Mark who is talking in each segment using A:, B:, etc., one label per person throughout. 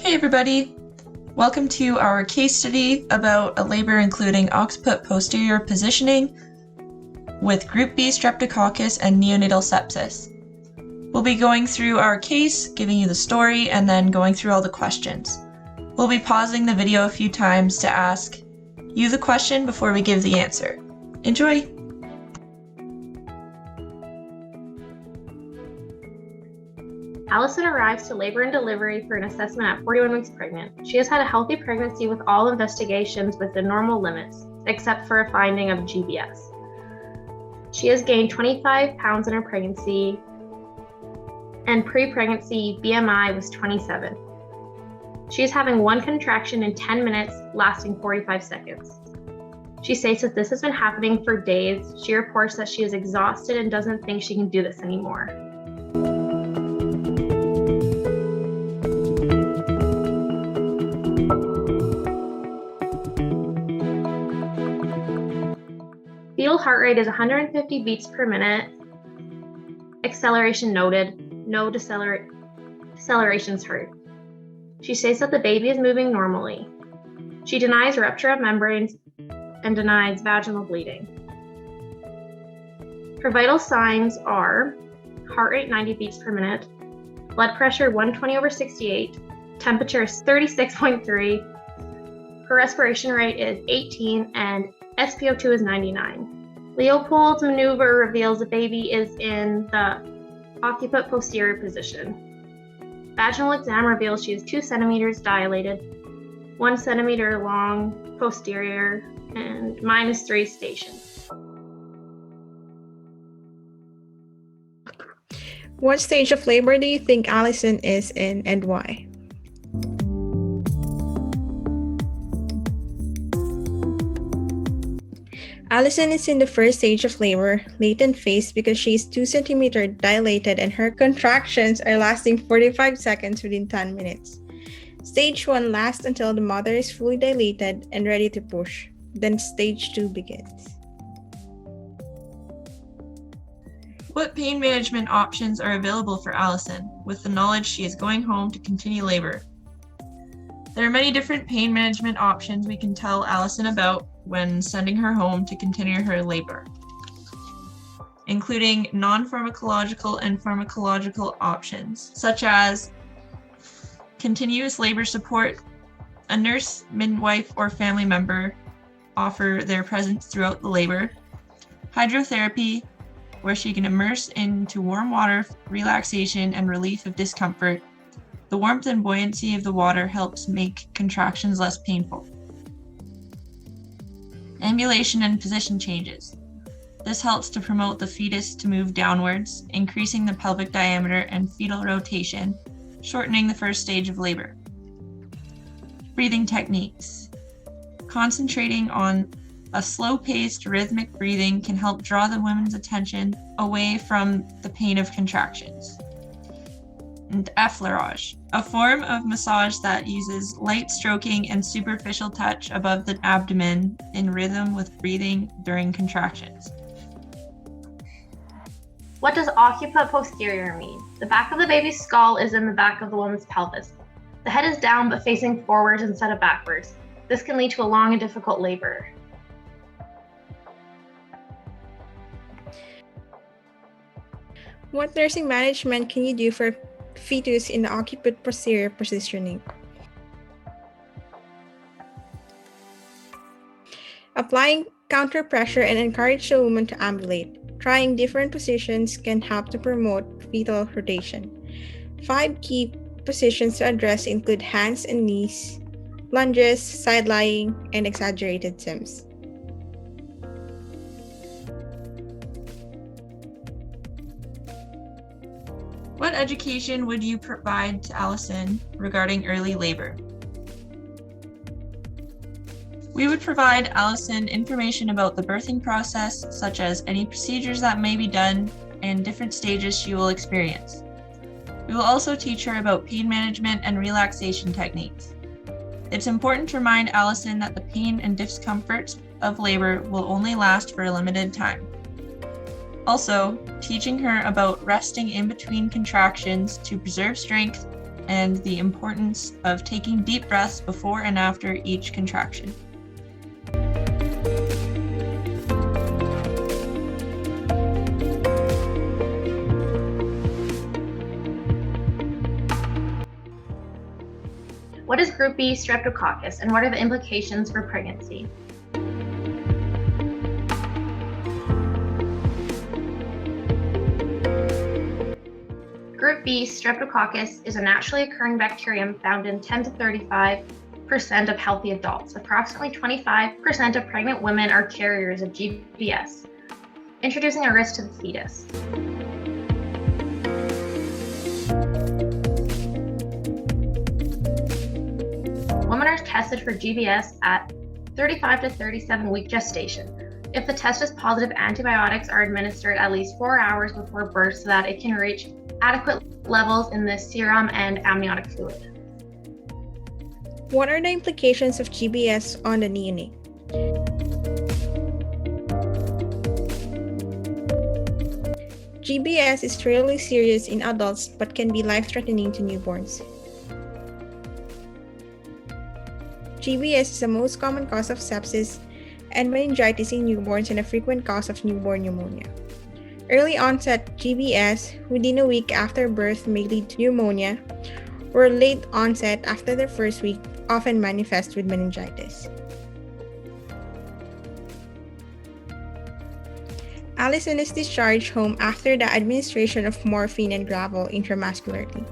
A: Hey everybody! Welcome to our case study about a labor including occiput posterior positioning with Group B streptococcus and neonatal sepsis. We'll be going through our case, giving you the story, and then going through all the questions. We'll be pausing the video a few times to ask you the question before we give the answer. Enjoy!
B: Allison arrives to labor and delivery for an assessment at 41 weeks pregnant. She has had a healthy pregnancy with all investigations within normal limits, except for a finding of GBS. She has gained 25 pounds in her pregnancy, and pre-pregnancy BMI was 27. She is having one contraction in 10 minutes, lasting 45 seconds. She states that this has been happening for days. She reports that she is exhausted and doesn't think she can do this anymore. Fetal heart rate is 150 beats per minute. Acceleration noted. No decelerations heard. She states that the baby is moving normally. She denies rupture of membranes and denies vaginal bleeding. Her vital signs are heart rate 90 beats per minute, blood pressure 120/68, temperature is 36.3, her respiration rate is 18, and SpO2 is 99. Leopold's maneuver reveals the baby is in the occiput posterior position. Vaginal exam reveals she is 2 centimeters dilated, 1 centimeter long posterior, and -3 station.
C: What stage of labor do you think Allison is in and why? Allison is in the first stage of labor, latent phase, because she is 2 centimeters dilated and her contractions are lasting 45 seconds within 10 minutes. Stage 1 lasts until the mother is fully dilated and ready to push. Then stage 2 begins.
A: What pain management options are available for Allison with the knowledge she is going home to continue labor? There are many different pain management options we can tell Allison about when sending her home to continue her labor, including non-pharmacological and pharmacological options, such as continuous labor support, a nurse, midwife, or family member offer their presence throughout the labor, hydrotherapy, where she can immerse into warm water for relaxation and relief of discomfort. The warmth and buoyancy of the water helps make contractions less painful. Ambulation and position changes. This helps to promote the fetus to move downwards, increasing the pelvic diameter and fetal rotation, shortening the first stage of labor. Breathing techniques. Concentrating on a slow-paced rhythmic breathing can help draw the woman's attention away from the pain of contractions. And effleurage, a form of massage that uses light stroking and superficial touch above the abdomen in rhythm with breathing during contractions.
B: What does occiput posterior mean? The back of the baby's skull is in the back of the woman's pelvis. The head is down but facing forwards instead of backwards. This can lead to a long and difficult labor.
C: What nursing management can you do for fetus in the occiput posterior positioning? Applying counter pressure and encourage the woman to ambulate. Trying different positions can help to promote fetal rotation. 5 key positions to address include hands and knees, lunges, side lying, and exaggerated sims.
A: What education would you provide to Allison regarding early labor? We would provide Allison information about the birthing process, such as any procedures that may be done and different stages she will experience. We will also teach her about pain management and relaxation techniques. It's important to remind Allison that the pain and discomfort of labor will only last for a limited time. Also, teaching her about resting in between contractions to preserve strength and the importance of taking deep breaths before and after each contraction.
B: What is Group B streptococcus and what are the implications for pregnancy? Group B streptococcus is a naturally occurring bacterium found in 10 to 35% of healthy adults. Approximately 25% of pregnant women are carriers of GBS, introducing a risk to the fetus. Women are tested for GBS at 35 to 37 week gestation. If the test is positive, antibiotics are administered at least 4 hours before birth so that it can reach adequate levels in the serum and amniotic fluid.
C: What are the implications of GBS on the neonate? GBS is rarely serious in adults but can be life-threatening to newborns. GBS is the most common cause of sepsis and meningitis in newborns and a frequent cause of newborn pneumonia. Early onset GBS within a week after birth may lead to pneumonia, or late onset after the first week often manifest with meningitis. Allison is discharged home after the administration of morphine and gravel intramuscularly.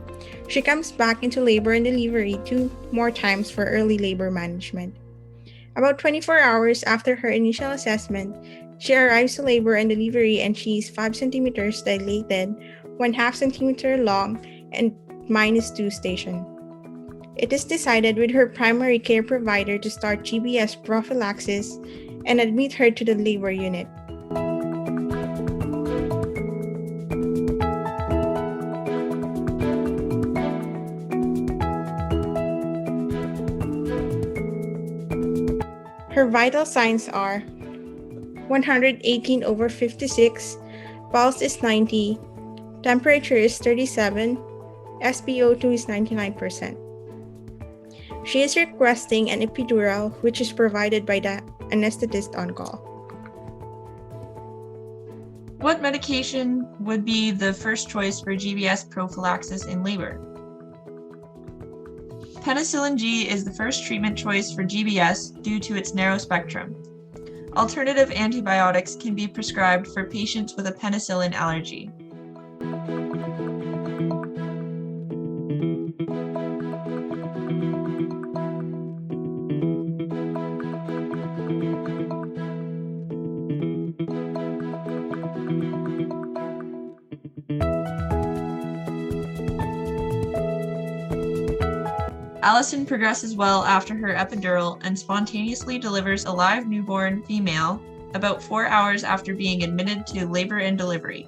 C: She comes back into labor and delivery 2 more times for early labor management. About 24 hours after her initial assessment, she arrives to labor and delivery and she is 5 centimeters dilated, 1/2 centimeter long, and -2 station. It is decided with her primary care provider to start GBS prophylaxis and admit her to the labor unit. Her vital signs are 118/56, pulse is 90, temperature is 37, SpO2 is 99%. She is requesting an epidural, which is provided by the anesthetist on call.
A: What medication would be the first choice for GBS prophylaxis in labor? Penicillin G is the first treatment choice for GBS due to its narrow spectrum. Alternative antibiotics can be prescribed for patients with a penicillin allergy. Allison progresses well after her epidural and spontaneously delivers a live newborn female about 4 hours after being admitted to labor and delivery.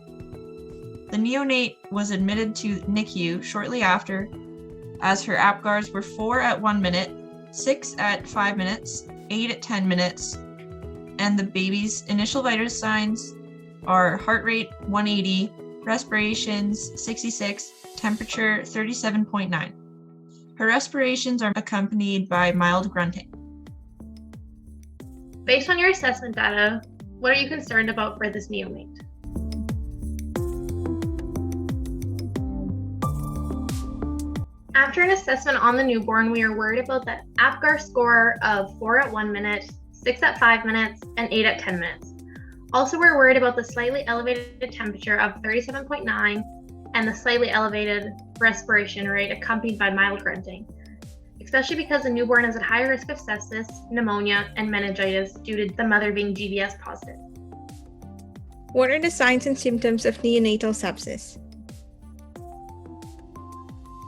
A: The neonate was admitted to NICU shortly after, as her APGARs were 4 at 1 minute, 6 at 5 minutes, 8 at 10 minutes, and the baby's initial vital signs are heart rate 180, respirations 66, temperature 37.9. Her respirations are accompanied by mild grunting.
B: Based on your assessment data, what are you concerned about for this neonate? After an assessment on the newborn, we are worried about the APGAR score of 4 at 1 minute, 6 at 5 minutes, and 8 at 10 minutes. Also, we're worried about the slightly elevated temperature of 37.9 and the slightly elevated respiration rate accompanied by mild grunting, especially because the newborn is at high risk of sepsis, pneumonia, and meningitis due to the mother being GBS positive.
C: What are the signs and symptoms of neonatal sepsis?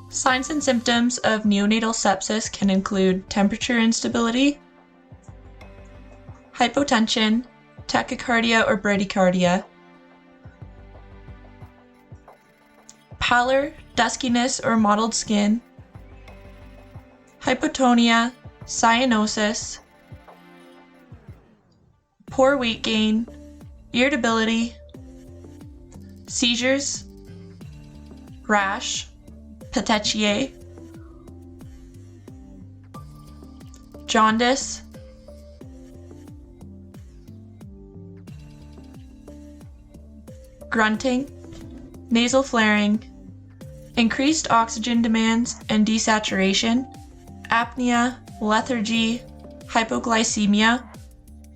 A: Signs and symptoms of neonatal sepsis can include temperature instability, hypotension, tachycardia or bradycardia, pallor, duskiness or mottled skin, hypotonia, cyanosis, poor weight gain, irritability, seizures, rash, petechiae, jaundice, grunting, nasal flaring, increased oxygen demands and desaturation, apnea, lethargy, hypoglycemia,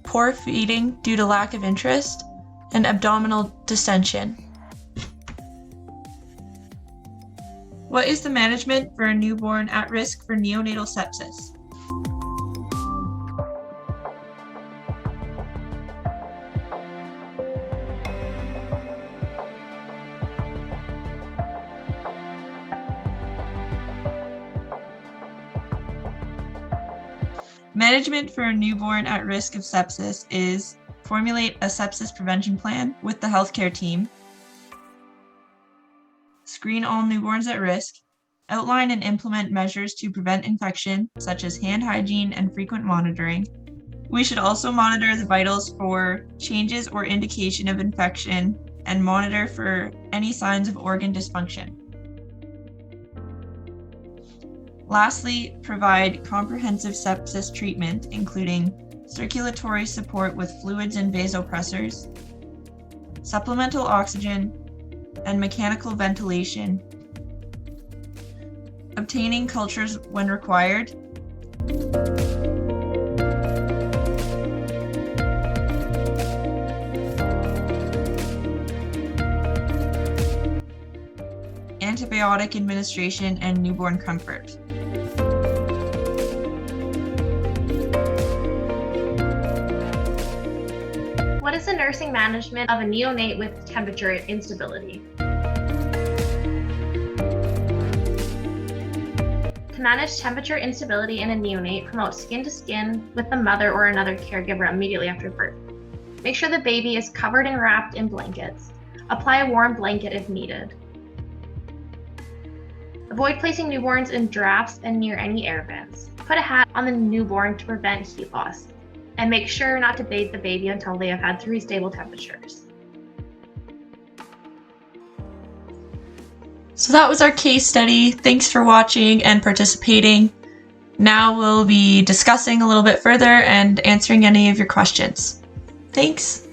A: poor feeding due to lack of interest, and abdominal distension. What is the management for a newborn at risk for neonatal sepsis? Management for a newborn at risk of sepsis is formulate a sepsis prevention plan with the healthcare team, screen all newborns at risk, outline and implement measures to prevent infection, such as hand hygiene and frequent monitoring. We should also monitor the vitals for changes or indication of infection and monitor for any signs of organ dysfunction. Lastly, provide comprehensive sepsis treatment, including circulatory support with fluids and vasopressors, supplemental oxygen, and mechanical ventilation, obtaining cultures when required, antibiotic administration, and newborn comfort.
B: What is the nursing management of a neonate with temperature instability? To manage temperature instability in a neonate, promote skin-to-skin with the mother or another caregiver immediately after birth. Make sure the baby is covered and wrapped in blankets. Apply a warm blanket if needed. Avoid placing newborns in drafts and near any air vents. Put a hat on the newborn to prevent heat loss. And make sure not to bathe the baby until they have had 3 stable temperatures.
A: So that was our case study. Thanks for watching and participating. Now we'll be discussing a little bit further and answering any of your questions. Thanks.